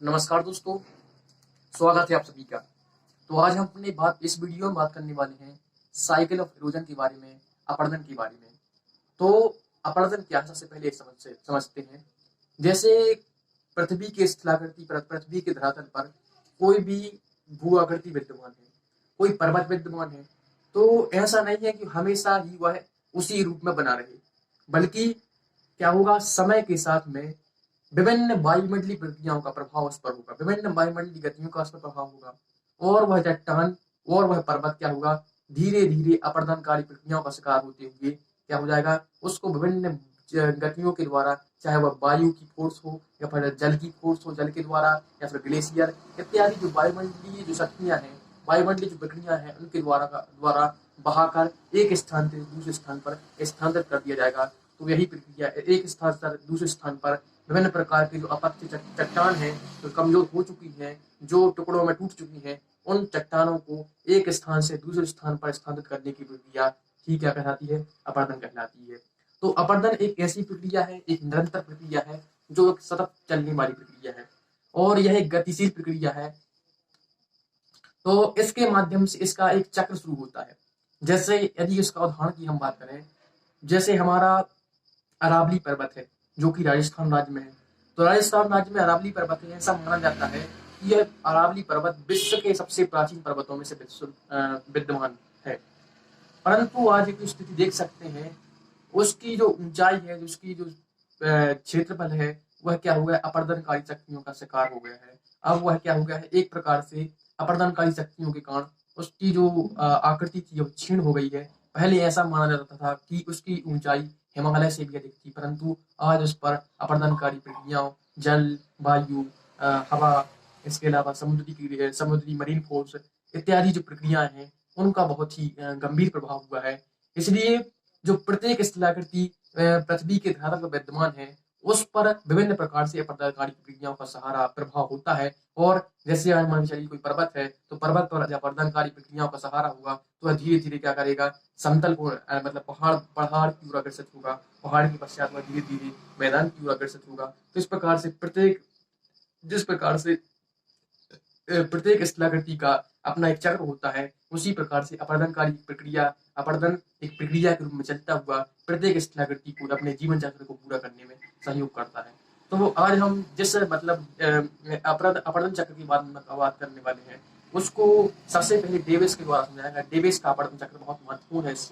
नमस्कार दोस्तों, स्वागत है आप सभी का। तो आज हम अपनी बात इस वीडियो में बात करने वाले हैं साइकिल ऑफ इरोजन के बारे में, अपरदन के बारे में। तो अपरदन क्या है, सबसे पहले समझते हैं। जैसे पृथ्वी के स्थलाकृति पर, पृथ्वी के धरातल पर कोई भी भू आकृति विद्यमान है, कोई पर्वत विद्यमान है, तो ऐसा नहीं है कि हमेशा ही वह उसी रूप में बना रहे, बल्कि क्या होगा, समय के साथ में विभिन्न वायुमंडलीय प्रक्रियाओं का प्रभाव उस पर होगा, विभिन्न वायुमंडलीय गतियों का उस पर प्रभाव होगा, और वह चट्टान और वह पर्वत क्या होगा, धीरे धीरे अपरदनकारी प्रक्रियाओं का शिकार होते हुए क्या हो जाएगा, उसको विभिन्न गतियों के द्वारा, चाहे वह वायु की फोर्स हो या फिर जल की फोर्स हो, जल के द्वारा, या फिर ग्लेशियर इत्यादि जो वायुमंडलीय जो शक्तियां हैं, वायुमंडलीय जो प्रक्रिया है, उनके द्वारा बहाकर एक स्थान से दूसरे स्थान पर स्थानांतरित कर दिया जाएगा। तो यही प्रक्रिया, एक स्थान से दूसरे स्थान पर विभिन्न प्रकार की जो अपत्य चट्टान है, जो कमजोर हो चुकी है, जो टुकड़ों में टूट चुकी है, उन चट्टानों को एक स्थान से दूसरे स्थान पर स्थानांतरित करने की प्रक्रिया ही क्या कहलाती है, अपरदन कहलाती है। तो अपरदन एक ऐसी प्रक्रिया है, एक निरंतर प्रक्रिया है, जो एक सतत चलने वाली प्रक्रिया है, और यह एक गतिशील प्रक्रिया है। तो इसके माध्यम से इसका एक चक्र शुरू होता है। जैसे यदि इसका उदाहरण की हम बात करें, जैसे हमारा अरावली पर्वत है, जो कि राजस्थान राज्य में है। तो राजस्थान राज्य में अरावली पर्वत है, ऐसा माना जाता है कि यह अरावली पर्वत विश्व के सबसे प्राचीन पर्वतों में से विद्यमान है। परंतु आज की स्थिति देख सकते हैं, उसकी जो ऊंचाई है, उसकी जो क्षेत्रफल है, वह क्या हो गया, अपरदनकारी शक्तियों का शिकार हो गया है। अब वह क्या हो गया है, एक प्रकार से अपरदनकारी शक्तियों के कारण उसकी जो आकृति थी, वो क्षीण हो गई है। पहले ऐसा माना जाता था कि उसकी ऊंचाई हिमालय से भी अधिक थी, परंतु आज उस पर अपरदनकारी प्रक्रियाओं, जल, वायु, हवा, इसके अलावा समुद्री मरीन फोर्स इत्यादि जो प्रक्रियाएं हैं, उनका बहुत ही गंभीर प्रभाव हुआ है। इसलिए जो प्रत्येक स्थलाकृति पृथ्वी के धरातल पर विद्यमान है, उस पर विभिन्न प्रकार से अपरदनकारी प्रक्रियाओं का सहारा प्रभाव होता है। और जैसे आज मान चलिए कोई पर्वत है, तो पर्वत पर जब अपरदनकारी प्रक्रियाओं का सहारा होगा, तो वह धीरे धीरे क्या करेगा, समतल को मतलब पहाड़ की ओर अग्रसर होगा, पहाड़ के पश्चात वह धीरे धीरे मैदान की ओर अग्रसर होगा। तो इस प्रकार से जिस प्रकार से प्रत्येक स्थलाकृति का अपना एक चक्र होता है, उसी प्रकार से अपरदन एक प्रक्रिया के रूप में चलता हुआ प्रत्येक स्थलाकृति को अपने जीवन चक्र को पूरा करने में सहयोग करता है। तो आज हम जिस मतलब अपरदन चक्र की बात करने वाले हैं, उसको सबसे पहले डेविस के द्वारा समझाया गया। डेविस का अपरदन चक्र बहुत महत्वपूर्ण है इस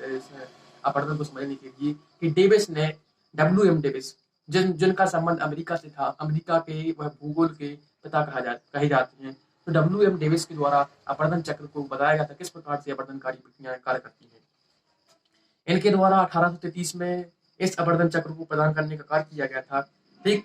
अपरदन को समझने के लिए, कि डेविस ने WM डेविस, जिनका संबंध अमेरिका से था, अमेरिका के वह भूगोल के पिता कहे जाते हैं। तो WM डेविस के द्वारा अपरदन चक्र को बताया गया था, किस प्रकार से अपरदनकारी प्रक्रियाएं कार्य करती हैं। इनके द्वारा 1833 में इस अपरदन चक्र को प्रदान करने का कार्य किया गया था, ठीक।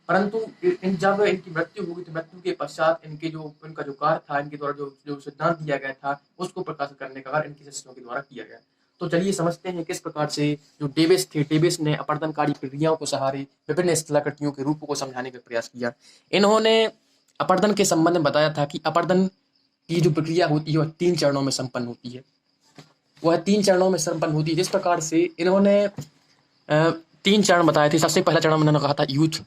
परंतु जब इनकी मृत्यु हुई, तो मृत्यु के पश्चात इनका जो कार्य था, इनके द्वारा जो सिद्धांत दिया गया था, उसको प्रकाशित करने का कार्य इनके शिष्यों के द्वारा किया गया। तो चलिए समझते हैं किस प्रकार से जो डेविस ने अपरदनकारी प्रक्रियाओं को सहारे विभिन्न स्थलाकृतियों के रूपों को समझाने का प्रयास किया। इन्होंने अपरदन के संबंध में बताया था कि अपरदन की जो प्रक्रिया होती है, वह 3 चरणों में संपन्न होती है। जिस प्रकार से इन्होंने 3 चरण बताए थे। सबसे पहला चरण उन्होंने कहा था यूथ,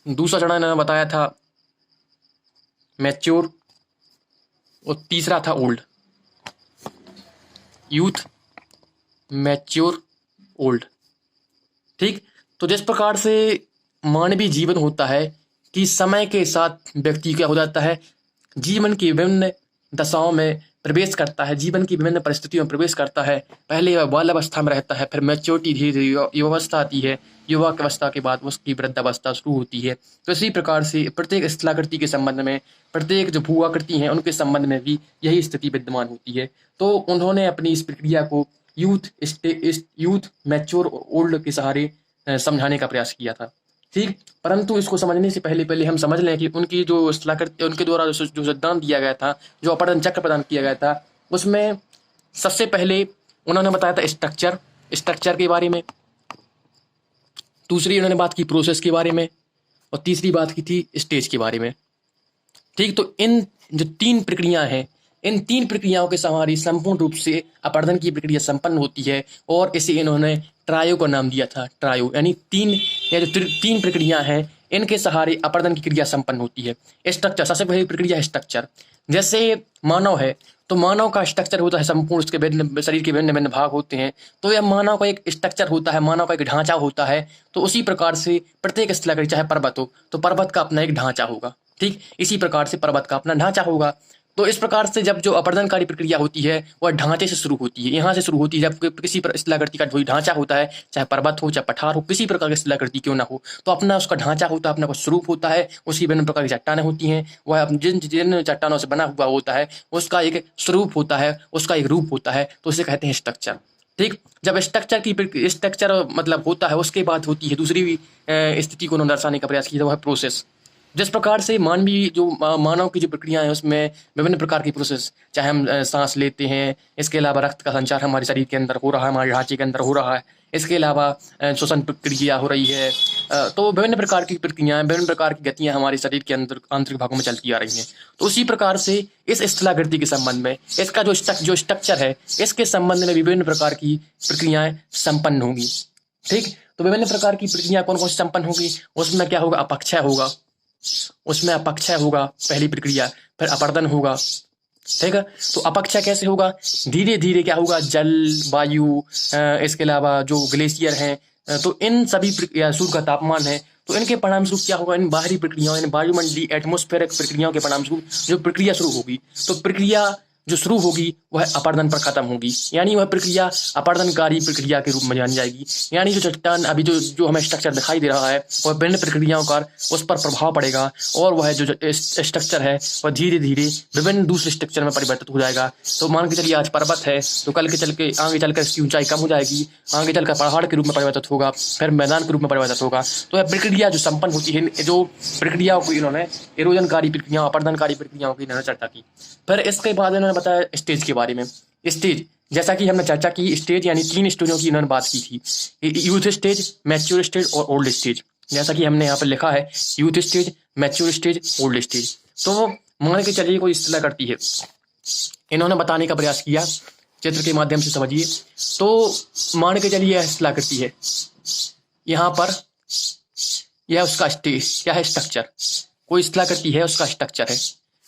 दूसरा चरण इन्होंने बताया था मैच्योर, और तीसरा था ओल्ड। यूथ, मैच्योर, ओल्ड, ठीक। तो जिस प्रकार से मानवीय जीवन होता है कि समय के साथ व्यक्ति क्या हो जाता है, जीवन की विभिन्न दशाओं में प्रवेश करता है, जीवन की विभिन्न परिस्थितियों में प्रवेश करता है। पहले वह बाल अवस्था में रहता है, फिर मैच्योरिटी धीरे धीरे युवावस्था आती है, युवक अवस्था के बाद उसकी वृद्धावस्था शुरू होती है। तो इसी प्रकार से प्रत्येक स्थलाकृति के संबंध में, प्रत्येक जो भू आकृति हैं, उनके संबंध में भी यही स्थिति विद्यमान होती है। तो उन्होंने अपनी इस प्रक्रिया को यूथ, मैच्योर, ओल्ड के सहारे समझाने का प्रयास किया था, ठीक। परंतु इसको समझने से पहले हम समझ लें कि उनकी जो स्थलाकृति, उनके द्वारा जो सिद्धांत दिया गया था, जो अपरदन चक्र प्रदान किया गया था, उसमें सबसे पहले उन्होंने बताया था स्ट्रक्चर के बारे में, दूसरी उन्होंने बात की प्रोसेस के बारे में, और तीसरी बात की थी स्टेज के बारे में, ठीक। तो इन जो 3 प्रक्रियाएं हैं, इन 3 प्रक्रियाओं के सहारे संपूर्ण रूप से अपरदन की प्रक्रिया संपन्न होती है, और इसे इन्होंने ट्रायो का नाम दिया था। ट्रायो यानी 3 या जो 3 प्रक्रियाएं हैं, इनके सहारे अपर्दन की क्रिया संपन्न होती है। स्ट्रक्चर, सबसे पहली प्रक्रिया है स्ट्रक्चर। जैसे मानव है तो मानव का स्ट्रक्चर होता है संपूर्ण, उसके विभिन्न शरीर के विभिन्न विभिन्न भाग होते हैं, तो यह मानव का एक स्ट्रक्चर होता है, मानव का एक ढांचा होता है। तो उसी प्रकार से प्रत्येक स्थलाकृति, चाहे पर्वत हो तो पर्वत का अपना एक ढांचा होगा, ठीक इसी प्रकार से पर्वत का अपना ढांचा होगा। तो इस प्रकार से जब जो अपर्दनकारी प्रक्रिया होती है वह ढांचे से शुरू होती है, यहाँ से शुरू होती है। जब किसी शिलाकृति का कोई ढांचा होता है, चाहे पर्वत हो चाहे पठार हो, किसी प्रकार की शिलाकृति क्यों ना हो, तो अपना उसका ढांचा होता है, अपना कुछ स्वरूप होता है, उसकी विभिन्न प्रकार की चट्टानें होती हैं, वह जिन जिन चट्टानों से बना हुआ होता है उसका एक स्वरूप होता है, उसका एक रूप होता है, तो उसे कहते हैं स्ट्रक्चर। ठीक, जब स्ट्रक्चर मतलब होता है, उसके बाद होती है दूसरी स्थिति को दर्शाने का प्रयास किया, वो है प्रोसेस। जिस प्रकार से मानवीय जो मानव की जो प्रक्रिया है उसमें विभिन्न प्रकार की प्रोसेस, चाहे हम सांस लेते हैं, इसके अलावा रक्त का संचार हमारे शरीर के अंदर हो रहा है, हमारे ढांचे के अंदर हो रहा है, इसके अलावा श्वसन प्रक्रिया हो रही है, तो विभिन्न प्रकार की प्रक्रियाएं, विभिन्न प्रकार की गतियां हमारे शरीर के अंदर आंतरिक भागों में चलती आ रही हैं। तो उसी प्रकार से इस स्थलाकृति के संबंध में इसका जो स्ट्रक्चर है, इसके संबंध में विभिन्न प्रकार की प्रक्रियाएं संपन्न होंगी। ठीक, तो विभिन्न प्रकार की प्रक्रिया कौन कौन सी संपन्न होगी, उसमें क्या होगा, अपक्षय होगा, उसमें अपक्षय होगा पहली प्रक्रिया, फिर अपर्दन होगा। ठीक है, तो अपक्षय कैसे होगा, धीरे धीरे क्या होगा, जल, वायु, इसके अलावा जो ग्लेशियर हैं, तो इन सभी सूर्य का तापमान है, तो इनके परिणाम स्वरूप क्या होगा, इन बाहरी प्रक्रियाओं, इन वायुमंडलीय एटमोस्फेरिक प्रक्रियाओं के परिणाम स्वरूप जो प्रक्रिया शुरू होगी, तो प्रक्रिया जो शुरू होगी वह अपर्दन पर खत्म होगी, यानी वह प्रक्रिया अपर्दनकारी प्रक्रिया के रूप में जानी जाएगी। यानी जो चट्टान अभी जो हमें स्ट्रक्चर दिखाई दे रहा है वह विभिन्न प्रक्रियाओं का उस पर प्रभाव पड़ेगा, और वह जो स्ट्रक्चर है वह धीरे धीरे विभिन्न दूसरे स्ट्रक्चर में परिवर्तित हो जाएगा। तो मान के चलिए आज पर्वत है, तो कल के चल के आगे चलकर इसकी ऊंचाई कम हो जाएगी, आगे चलकर पहाड़ के रूप में परिवर्तित होगा, फिर मैदान के रूप में परिवर्तित होगा। तो यह प्रक्रिया जो संपन्न होती है, जो प्रक्रियाओं को इन्होंने इरोजनकारी प्रक्रियाओं, अपर्दनकारी प्रक्रियाओं की इन्होंने चर्चा की। फिर इसके बाद इन्होंने बताया स्टेज के बारे में। स्टेज, जैसा कि हमने चर्चा की, स्टेज यानी 3 स्टेजों की इन्होंने बात की थी, यूथ स्टेज, मैच्योर स्टेज और ओल्ड स्टेज। जैसा कि हमने यहाँ पर लिखा है youth stage, mature stage, old stage. तो मान के चलिए कोई इस्तेला करती है, इन्होंने बताने का प्रयास किया, चित्र के माध्यम से समझिए। तो मान के चलिए इस्तेला करती है, यहाँ पर यह उसका स्टेज क्या है, स्ट्रक्चर। कोई इस्तेला करती है, उसका स्ट्रक्चर है।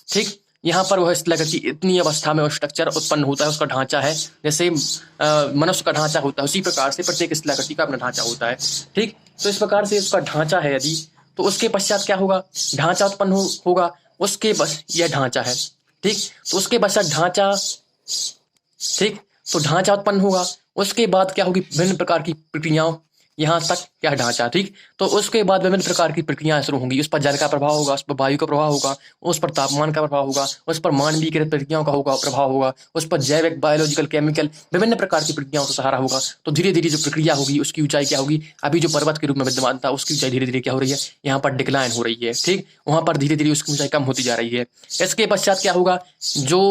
ठीक, यहाँ पर वह स्थलाकृति इतनी अवस्था में वह स्ट्रक्चर उत्पन्न होता है, उसका ढांचा है, जैसे मनुष्य का ढांचा होता है, उसी प्रकार से प्रत्येक स्थलाकृति का अपना ढांचा होता है। ठीक, तो इस प्रकार से उसका ढांचा है यदि, तो उसके पश्चात क्या होगा, ढांचा उत्पन्न होगा, उसके बस यह ढांचा है। ठीक, तो उसके पश्चात ढांचा, ठीक, तो ढांचा उत्पन्न होगा, उसके बाद क्या होगी, विभिन्न प्रकार की प्रक्रियाओं, यहाँ तक क्या ढांचा। ठीक, तो उसके बाद विभिन्न प्रकार की प्रक्रियाएं शुरू होंगी, उस पर जल का प्रभाव होगा, उस पर वायु का प्रभाव होगा, उस पर तापमान का प्रभाव होगा, उस पर मानवीय प्रक्रियाओं का होगा प्रभाव होगा, उस पर जैविक, बायोलॉजिकल, केमिकल, विभिन्न प्रकार की प्रक्रियाओं का सहारा होगा। तो धीरे धीरे जो प्रक्रिया होगी उसकी ऊंचाई क्या होगी, अभी जो पर्वत के रूप में विद्यमान था उसकी ऊंचाई धीरे धीरे क्या हो रही है, यहाँ पर डिक्लाइन हो रही है। ठीक, वहां पर धीरे धीरे उसकी ऊंचाई कम होती जा रही है। इसके पश्चात क्या होगा, जो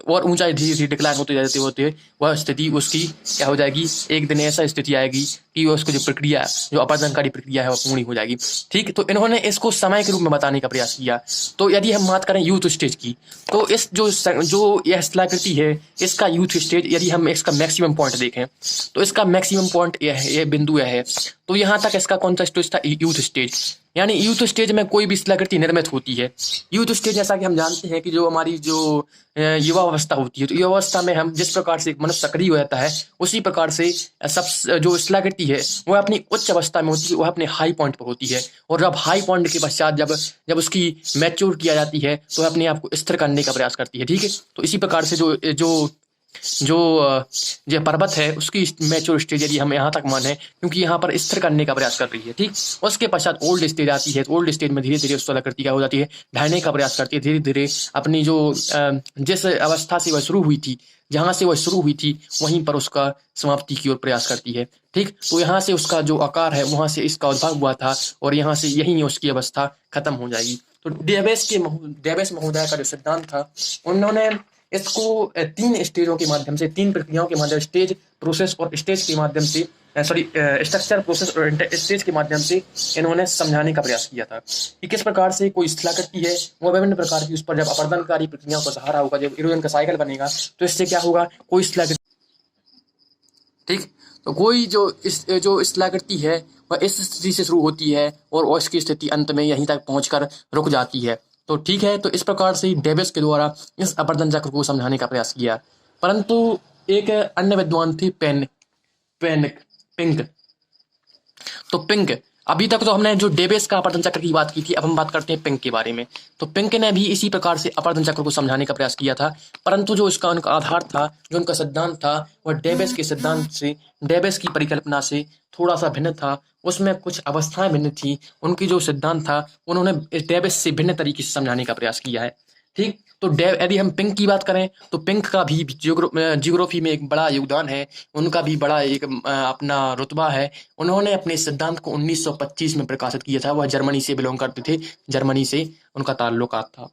और ऊंचाई धीरे धीरे डिक्लाइन होते जाते होते वह स्थिति उसकी क्या हो जाएगी, एक दिन ऐसा स्थिति आएगी कि उसको जो प्रक्रिया, जो अपर्दनकारी प्रक्रिया है वह पूर्ण हो जाएगी। ठीक, तो इन्होंने इसको समय के रूप में बताने का प्रयास किया। तो यदि हम बात करें यूथ स्टेज की, तो इस जो यह स्थलाकृति है, इसका यूथ स्टेज, यदि हम इसका मैक्सिमम पॉइंट देखें तो इसका मैक्सिमम पॉइंट यह है, यह बिंदु यह है। तो यहाँ तक इसका कौन सा स्टेज था, यूथ स्टेज। यानी यूथ स्टेज में कोई भी स्थलाकृति निर्मित होती है। यूथ स्टेज जैसा कि हम जानते हैं कि जो हमारी जो युवा अवस्था होती है, तो युवा अवस्था में हम जिस प्रकार से मनुष्य सक्रिय हो जाता है, उसी प्रकार से सब जो स्थलाकृति है वह अपनी उच्च अवस्था में होती है, वह अपने हाई पॉइंट पर होती है। और जब हाई पॉइंट के पश्चात जब उसकी मैच्योर किया जाती है तो वह अपने आप को स्थिर करने का प्रयास करती है। ठीक है, तो इसी प्रकार से जो पर्वत है उसकी मैच्योर स्टेज यदि हम यहाँ तक माने, क्योंकि यहाँ पर स्थिर करने का प्रयास कर रही है। ठीक, उसके पश्चात ओल्ड स्टेज आती है, तो ओल्ड स्टेज में धीरे धीरे उस स्थलाकृति क्या हो जाती है, ढहने का प्रयास करती है, धीरे धीरे अपनी जो जिस अवस्था से वह शुरू हुई थी, जहाँ से वह शुरू हुई थी वहीं पर उसका समाप्ति की ओर प्रयास करती है। ठीक, तो यहाँ से उसका जो आकार है वहां से इसका उद्भव हुआ था, और यहाँ से यही उसकी अवस्था खत्म हो जाएगी। तो डेवेस महोदय का जो सिद्धांत था, उन्होंने इसको 3 स्टेजों के माध्यम से, 3 प्रक्रियाओं के माध्यम, स्टेज, प्रोसेस और स्टेज के माध्यम से, स्ट्रक्चर, प्रोसेस और स्टेज के माध्यम से इन्होंने समझाने का प्रयास किया था कि किस प्रकार से कोई स्थलाकृति है वह विभिन्न प्रकार की, उस पर जब अपर्दनकारी प्रक्रियाओं का सहारा होगा, जब इरोजन का साइकिल बनेगा, तो इससे क्या होगा, कोई स्थलाकृति। ठीक, तो कोई जो स्थलाकृति है वह इस स्थिति से शुरू होती है और उसकी स्थिति अंत में यहीं तक पहुंचकर रुक जाती है। तो ठीक है, तो इस प्रकार से डेविस के द्वारा इस अपरदन चक्र को समझाने का प्रयास किया। परंतु एक अन्य विद्वान थे पिंक। तो पिंक, अभी तक तो हमने जो डेविस का अपरदन चक्र की बात की थी, अब हम बात करते हैं पिंक के बारे में। तो पिंक ने भी इसी प्रकार से अपरदन चक्र को समझाने का प्रयास किया था, परंतु जो उसका उनका आधार था, जो उनका सिद्धांत था, वह डेविस के सिद्धांत से, डेविस की परिकल्पना से थोड़ा सा भिन्न था। उसमें कुछ अवस्थाएं भिन्न थी। उनकी जो सिद्धांत था उन्होंने डेविस से भिन्न तरीके से समझाने का प्रयास किया है। ठीक, तो यदि हम पिंक की बात करें तो पिंक का भी जियोग्राफी में एक बड़ा योगदान है। उनका भी बड़ा एक अपना रुतबा है। उन्होंने अपने सिद्धांत को 1925 में प्रकाशित किया था। वह जर्मनी से बिलोंग करते थे, जर्मनी से उनका ताल्लुकात था।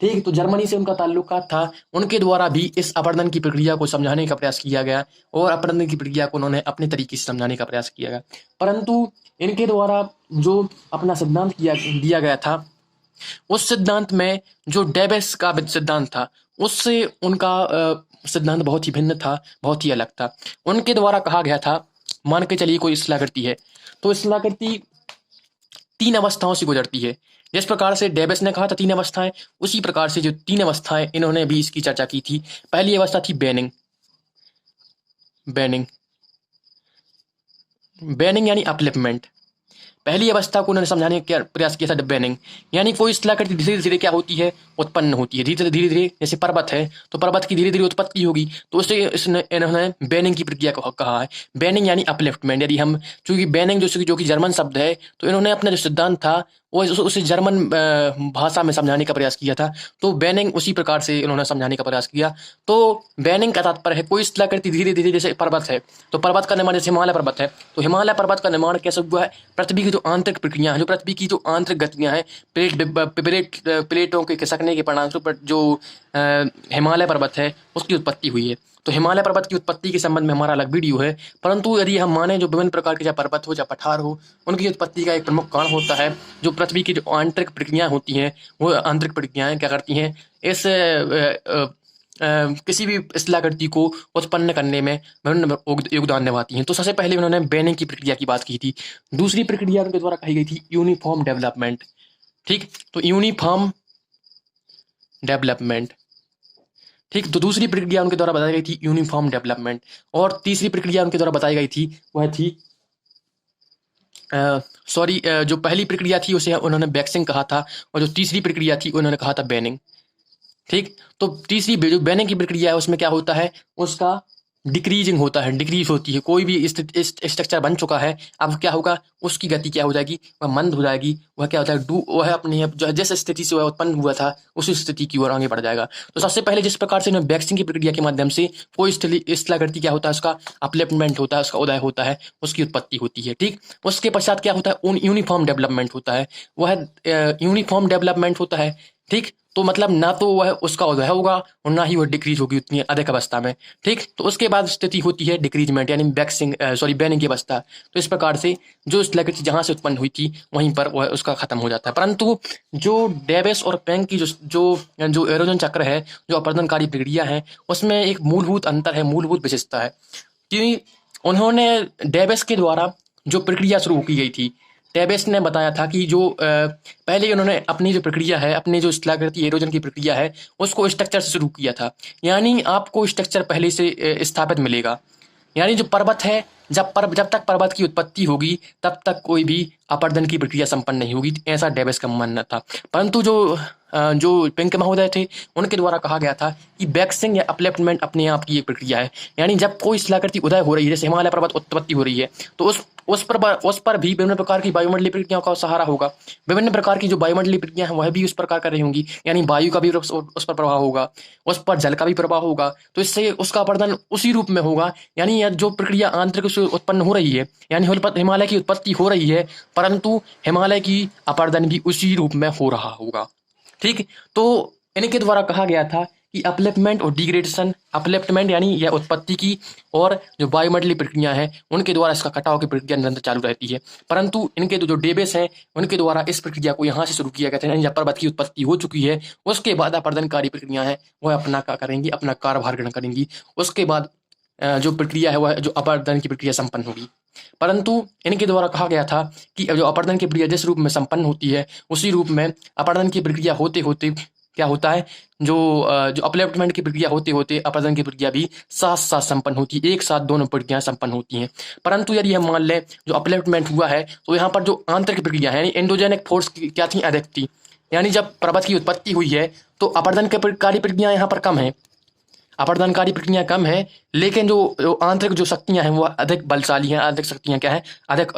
ठीक, तो जर्मनी से उनका ताल्लुकात था। उनके द्वारा भी इस अपरदन की प्रक्रिया को समझाने का प्रयास किया गया और अपरदन की प्रक्रिया को उन्होंने अपने तरीके से समझाने का प्रयास किया गया। परंतु इनके द्वारा जो अपना सिद्धांत दिया गया था, उस सिद्धांत में जो डेविस का सिद्धांत था उससे उनका सिद्धांत बहुत ही भिन्न था, बहुत ही अलग था। उनके द्वारा कहा गया था, मान के चलिए कोई स्थलाकृति है, तो स्थलाकृति 3 अवस्थाओं से गुजरती है। जिस प्रकार से डेविस ने कहा था 3 अवस्थाएं, उसी प्रकार से जो 3 अवस्थाएं इन्होंने भी इसकी चर्चा की थी। पहली अवस्था थी बेनिंग यानी अपलिफ्टमेंट। पहली अवस्था को उन्होंने समझाने का प्रयास किया था बेनिंग, यानी कोई स्थलाकृति धीरे धीरे क्या होती है, उत्पन्न होती है। धीरे धीरे जैसे पर्वत है तो पर्वत की धीरे धीरे उत्पत्ति होगी, तो उससे इन्होंने बेनिंग की प्रक्रिया को कहा है। बेनिंग यानी अपलिफ्टमेंट। यदि हम, चूंकि बेनिंग जो कि जर्मन शब्द है, तो इन्होंने अपना जो सिद्धांत था वो उसे जर्मन भाषा में समझाने का प्रयास किया था। तो बेनिंग उसी प्रकार से इन्होंने समझाने का प्रयास किया। तो बेनिंग का तात्पर्य है कोई स्थलाकृति धीरे धीरे, जैसे पर्वत है तो पर्वत का निर्माण, जैसे हिमालय पर्वत है तो हिमालय पर्वत का निर्माण कैसे हुआ है, पृथ्वी की जो आंतरिक प्रक्रिया है, जो पृथ्वी की जो आंतरिक गतियां हैं, प्लेटों के खिसकने के परिणामस्वरूप जो हिमालय पर्वत है उसकी उत्पत्ति हुई है। तो हिमालय पर्वत की उत्पत्ति के संबंध में हमारा अलग वीडियो है। परंतु यदि हम माने जो विभिन्न प्रकार के चाहे पर्वत हो चाहे पठार हो, उनकी उत्पत्ति का एक प्रमुख कारण होता है जो पृथ्वी की जो आंतरिक प्रक्रियाएं होती हैं, वो आंतरिक प्रक्रियाएं क्या करती हैं, इस किसी भी स्थलाकृति को उत्पन्न करने में विभिन्न योगदान निभाती हैं। तो सबसे पहले उन्होंने बेनिंग की प्रक्रिया की बात की थी। दूसरी प्रक्रिया उनके द्वारा कही गई थी यूनिफॉर्म डेवलपमेंट। ठीक, तो यूनिफॉर्म डेवलपमेंट। ठीक, तो दूसरी प्रक्रिया उनके द्वारा बताई गई थी यूनिफॉर्म डेवलपमेंट। और तीसरी प्रक्रिया उनके द्वारा बताई गई थी वह थी जो पहली प्रक्रिया थी उसे उन्होंने वैक्सिंग कहा था, और जो तीसरी प्रक्रिया थी उन्होंने कहा था बेनिंग। ठीक, तो तीसरी जो बेनिंग की प्रक्रिया है उसमें क्या होता है, उसका डिक्रीजिंग होता है, डिक्रीज होती है। कोई भी स्ट्रक्चर बन चुका है, अब क्या होगा, उसकी गति क्या हो जाएगी, वह मंद हो जाएगी। वह क्या होता है, वह अपने जो जिस स्थिति से वह उत्पन्न हुआ था उसी स्थिति की ओर आगे बढ़ जाएगा। तो सबसे पहले जिस प्रकार से वैक्सिंग की प्रक्रिया के माध्यम से कोई स्थलाकृति क्या होता है, उसका अपलिफ्टमेंट होता है, उसका उदय होता है, उसकी उत्पत्ति होती है। ठीक, उसके पश्चात क्या होता है, यूनिफॉर्म डेवलपमेंट होता है। वह यूनिफॉर्म डेवलपमेंट होता है। ठीक, तो मतलब ना तो वह उसका उदय होगा और ना ही वह डिक्रीज होगी उतनी अधिक अवस्था में। ठीक, तो उसके बाद स्थिति होती है डिक्रीजमेंट यानी बेनिंग की अवस्था। तो इस प्रकार से जो स्थलाकृति जहां से उत्पन्न हुई थी वहीं पर वह उसका खत्म हो जाता है। परंतु जो डेविस और पिंक की जो एरोजन चक्र है, जो अपरदनकारी प्रक्रिया है, उसमें एक मूलभूत अंतर है, मूलभूत विशेषता है कि उन्होंने डेविस के द्वारा जो प्रक्रिया शुरू की गई थी, डेविस ने बताया था कि जो पहले उन्होंने अपनी जो प्रक्रिया है, अपनी जो स्थलाकृति एरोजन की प्रक्रिया है, उसको स्ट्रक्चर से शुरू किया था। यानी आपको स्ट्रक्चर पहले से स्थापित मिलेगा। यानी जो पर्वत है, जब तक पर्वत की उत्पत्ति होगी तब तक कोई भी अपरदन की प्रक्रिया संपन्न नहीं होगी, ऐसा डेविस का मानना था। परंतु जो पिंक महोदय थे उनके द्वारा कहा गया था कि वैक्सिंग या अपलिफ्टमेंट अपने आप की एक प्रक्रिया है। यानी जब कोई स्थलाकृति उदय हो रही है, जैसे हिमालय पर्वत उत्पत्ति हो रही है, तो उस पर भी विभिन्न प्रकार की वायुमंडलीय प्रक्रियाओं का सहारा होगा। विभिन्न प्रकार की जो वायुमंडलीय प्रक्रियाएं हैं वह भी उस प्रकार कर रही होंगी। यानी वायु का भी उस पर प्रभाव होगा, उस पर जल का भी प्रभाव होगा। तो इससे उसका अपरदन उसी रूप में होगा। यानी जो प्रक्रिया आंतरिक से उत्पन्न हो रही है, यानी हिमालय की उत्पत्ति हो रही है, परंतु हिमालय की अपरदन भी उसी रूप में हो रहा होगा। ठीक, तो इनके द्वारा कहा गया था कि अपलिफ्टमेंट और डिग्रेडेशन, अपलिफ्टमेंट यानी यह उत्पत्ति की, और जो वायुमंडलीय प्रक्रिया है उनके द्वारा इसका कटाव की प्रक्रिया निरंतर चालू रहती है। परंतु इनके जो डेविस हैं उनके द्वारा इस प्रक्रिया को यहाँ से शुरू किया गया था। यानी जब पर्वत की उत्पत्ति हो चुकी है उसके बाद अपरदनकारी प्रक्रिया है वह अपना क्या करेंगी, अपना कार्यभार ग्रहण करेंगी। उसके बाद जो प्रक्रिया है वह जो अपरदन की प्रक्रिया संपन्न होगी। परंतु इनके द्वारा कहा गया था कि जो अपरदन की प्रक्रिया जिस रूप में संपन्न होती है उसी रूप में अपरदन की प्रक्रिया होते होते क्या होता है, जो अपलिफ्टमेंट की प्रक्रिया होते होते अपरदन की प्रक्रिया भी साथ साथ संपन्न होती है, एक साथ दोनों प्रक्रियाएं संपन्न होती हैं। परंतु यदि हम मान लें जो अपलिफ्टमेंट हुआ है तो यहाँ पर जो आंतरिक प्रक्रिया है यानी एंडोजेनिक फोर्स क्या थी, अधिक थी। यानी जब पर्वत की उत्पत्ति हुई है तो अपरदनकारी प्रक्रिया यहाँ पर कम है, अपरदनकारी प्रक्रिया कम है, लेकिन जो आंतरिक जो शक्तियां हैं वो अधिक बलशाली हैं, आंतरिक शक्तियां क्या है, अधिक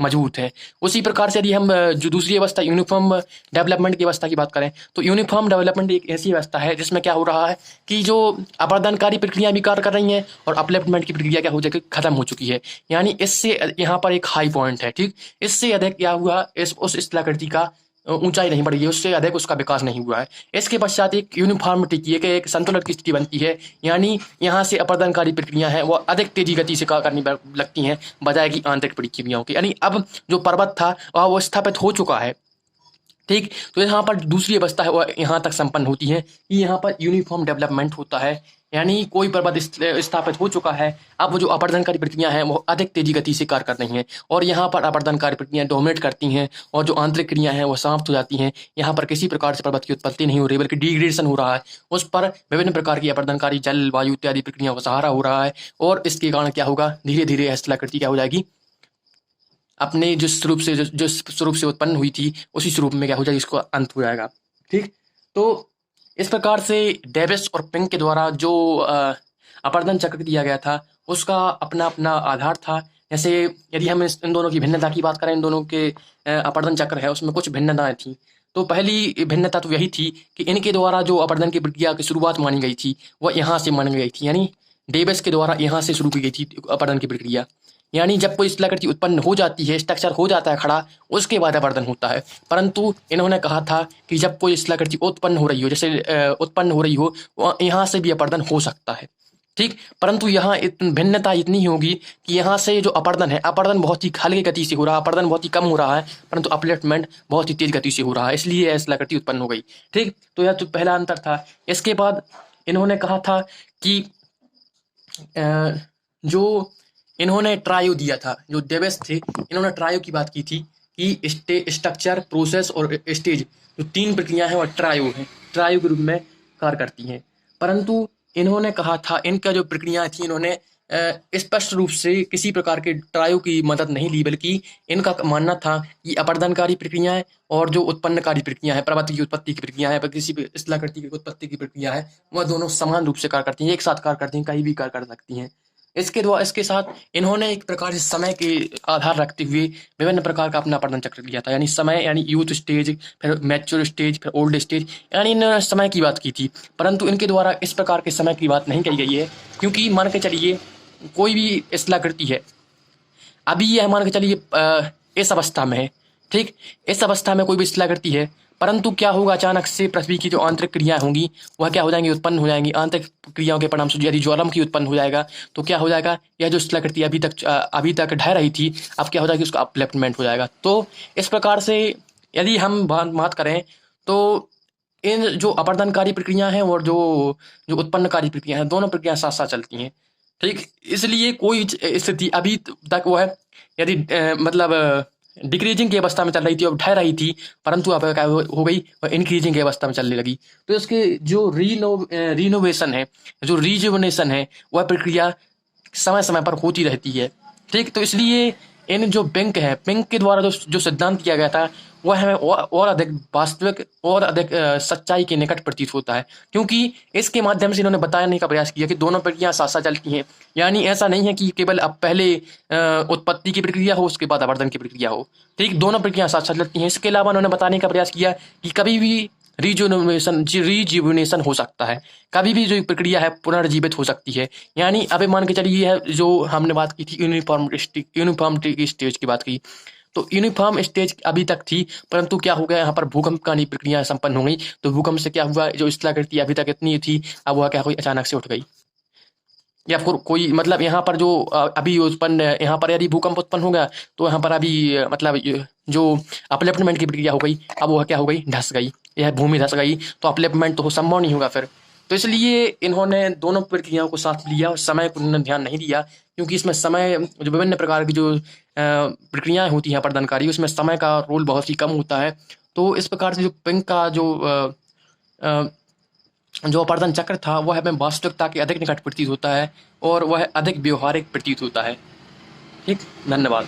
मजबूत हैं। उसी प्रकार से यदि हम जो दूसरी अवस्था यूनिफॉर्म डेवलपमेंट की अवस्था की बात करें तो यूनिफॉर्म डेवलपमेंट एक ऐसी अवस्था है जिसमें क्या हो रहा है कि जो अपरदनकारी प्रक्रिया भी कार्य कर रही हैं और अपलिफ्टमेंट की प्रक्रिया क्या हो जाएगी, खत्म हो चुकी है। यानी इससे यहाँ पर एक हाई पॉइंट है, ठीक। इससे अधिक क्या हुआ, उस स्थलाकृति का ऊंचाई नहीं बढ़ी है, उससे अधिक उसका विकास नहीं हुआ है। इसके पश्चात एक यूनिफॉर्मिटी की एक संतुलन की स्थिति बनती है, यानी यहाँ से अपरदनकारी प्रक्रिया है वो अधिक तेजी गति से करनी लगती हैं बजाय की आंतरिक प्रक्रियाओं की। यानी अब जो पर्वत था वह वो स्थापित हो चुका है, ठीक। तो यहाँ पर दूसरी अवस्था है वह यहाँ तक संपन्न होती है कि यहाँ पर यूनिफॉर्म डेवलपमेंट होता है, यानी कोई पर्वत स्थापित हो चुका है, अब वो जो अपरदनकारी प्रक्रिया है वो अधिक तेजी गति से कार्य कर रही हैं और यहाँ पर अपरदनकारी प्रक्रियाएं डोमिनेट करती हैं और जो आंतरिक क्रियाएं हैं वो समाप्त हो जाती हैं। यहाँ पर किसी प्रकार से पर्वत की उत्पत्ति नहीं हो रही बल्कि डिग्रेडेशन हो रहा है, उस पर विभिन्न प्रकार की अपरदनकारी जल वायु इत्यादि प्रक्रियाओं का सहारा हो रहा है और इसके कारण क्या होगा, धीरे धीरे स्थलाकृति क्या हो जाएगी, अपने जिस स्वरूप से जो स्वरूप से उत्पन्न हुई थी उसी स्वरूप में क्या हो जाएगी, इसको अंत हो जाएगा, ठीक। तो इस प्रकार से डेविस और पिंक के द्वारा जो अपरदन चक्र दिया गया था उसका अपना अपना आधार था। जैसे यदि हम इन दोनों की भिन्नता की बात करें, इन दोनों के अपरदन चक्र है उसमें कुछ भिन्नताएं थी। तो पहली भिन्नता तो यही थी कि इनके द्वारा जो अपरदन की प्रक्रिया की शुरुआत मानी गई थी वह यहाँ से मानी गई थी, यानी डेविस के द्वारा यहाँ से शुरू की गई थी अपरदन की प्रक्रिया। यानी जब कोई स्थलाकृति उत्पन्न हो जाती है, स्ट्रक्चर हो जाता है खड़ा, उसके बाद अपरदन होता है। परंतु इन्होंने कहा था कि जब कोई स्थलाकृति उत्पन्न हो रही हो, जैसे उत्पन्न हो रही हो, यहाँ से भी अपरदन हो सकता है, ठीक। परंतु यहाँ भिन्नता इतनी ही होगी कि यहाँ से जो अपरदन है, अपरदन बहुत ही हल्की गति से हो रहा है, अपरदन बहुत ही कम हो रहा है, परंतु अपलिफ्टमेंट बहुत ही तेज गति से हो रहा है, इसलिए यह स्थलाकृति उत्पन्न हो गई, ठीक। तो यह तो पहला अंतर था। इसके बाद इन्होंने कहा था कि जो इन्होंने ट्रायो दिया था, जो डेविस थे इन्होंने ट्रायो की बात की थी कि स्ट्रक्चर, प्रोसेस और स्टेज जो तीन प्रक्रियाएं हैं वह ट्रायो है, ट्रायो के रूप में कार्य करती हैं। परंतु इन्होंने कहा था इनका जो प्रक्रियाएं थी इन्होंने स्पष्ट रूप से किसी प्रकार के ट्रायो की मदद नहीं ली, बल्कि इनका मानना था कि अपरदनकारी प्रक्रियाएं और जो उत्पन्नकारी प्रक्रिया है, पर्वत की उत्पत्ति की प्रक्रिया है, किसी भी स्थलाकृति की उत्पत्ति की प्रक्रिया है, वह दोनों समान रूप से कार्य करती हैं, एक साथ कार्य करती हैं, कहीं भी कार्य कर सकती हैं। इसके साथ इन्होंने एक प्रकार से समय के आधार रखते हुए विभिन्न प्रकार का अपना अपरदन चक्र लिया था, यानी समय यानी यूथ स्टेज, फिर मैच्योर स्टेज, फिर ओल्ड स्टेज, यानी इन्होंने समय की बात की थी। परंतु इनके द्वारा इस प्रकार के समय की बात नहीं कही गई है, क्योंकि मान के चलिए कोई भी स्थलाकृति है, अभी यह मान के चलिए इस अवस्था में है, ठीक। इस अवस्था में कोई भी स्थलाकृति है, परंतु क्या होगा, अचानक से पृथ्वी की जो आंतरिक क्रियाएं होंगी वह क्या हो जाएंगी, उत्पन्न हो जाएंगी। आंतरिक क्रियाओं के परिणाम यदि ज्वालामुखी उत्पन्न हो जाएगा तो क्या हो जाएगा, यह जो स्थलाकृति अभी तक ढह रही थी अब क्या हो जाएगी, उसका अपलिफ्टमेंट हो जाएगा। तो इस प्रकार से यदि हम बात करें तो इन जो अपरदनकारी प्रक्रिया हैं और जो जो उत्पन्नकारी प्रक्रिया हैं, दोनों प्रक्रियाएं साथ साथ चलती हैं, ठीक। इसलिए कोई स्थिति अभी तक वह यदि मतलब डिक्रीजिंग की अवस्था में चल रही थी, अब ढह रही थी, परंतु अब क्या हो गई, वह इंक्रीजिंग की अवस्था में चलने लगी। तो इसके जो रिनोवेशन है, जो रिजुवनेशन है, वह प्रक्रिया समय समय पर होती रहती है, ठीक। तो इसलिए इन जो पिंक है, पिंक के द्वारा जो सिद्धांत किया गया था वह हमें और अधिक वास्तविक और अधिक सच्चाई के निकट प्रतीत होता है, क्योंकि इसके माध्यम से इन्होंने बताने का प्रयास किया कि दोनों प्रक्रियाएं साथ साथ चलती हैं। यानी ऐसा नहीं है कि केवल अब पहले उत्पत्ति की प्रक्रिया हो उसके बाद अपरदन की प्रक्रिया हो, ठीक। दोनों प्रक्रियाएं साथ साथ चलती हैं। इसके अलावा उन्होंने बताने का प्रयास किया कि कभी भी रिजुवनेशन हो सकता है, कभी भी जो प्रक्रिया है पुनर्जीवित हो सकती है। यानी अभी मान के चलिए है जो हमने बात की थी यूनिफॉर्मिटी स्टेज की बात की, तो यूनिफॉर्म स्टेज अभी तक थी, परंतु क्या हो गया, यहाँ पर भूकंप का प्रक्रिया संपन्न हो गई। तो भूकंप से क्या हुआ, जो स्थलाकृति अभी तक इतनी थी अब वह क्या हुई, अचानक से उठ गई, या फिर कोई मतलब यहाँ पर जो अभी उत्पन्न, यहाँ पर यदि भूकंप उत्पन्न हो गया तो यहाँ पर अभी मतलब जो अपलिफ्टमेंट की प्रक्रिया हो गई, अब वह क्या हो गई, धस गई, यह भूमि धस गई, तो अपलिफ्टमेंट तो संभव नहीं होगा फिर। तो इसलिए इन्होंने दोनों प्रक्रियाओं को साथ लिया और समय को इन्होंने ध्यान नहीं दिया, क्योंकि इसमें समय जो विभिन्न प्रकार की जो प्रक्रियाएं होती हैं अपर्दनकारी, उसमें समय का रोल बहुत ही कम होता है। तो इस प्रकार से जो पिंक का जो अपर्दन चक्र था वह हमें वास्तविकता के अधिक निकट प्रतीत होता है और वह अधिक व्यवहारिक प्रतीत होता है। ठीक, धन्यवाद।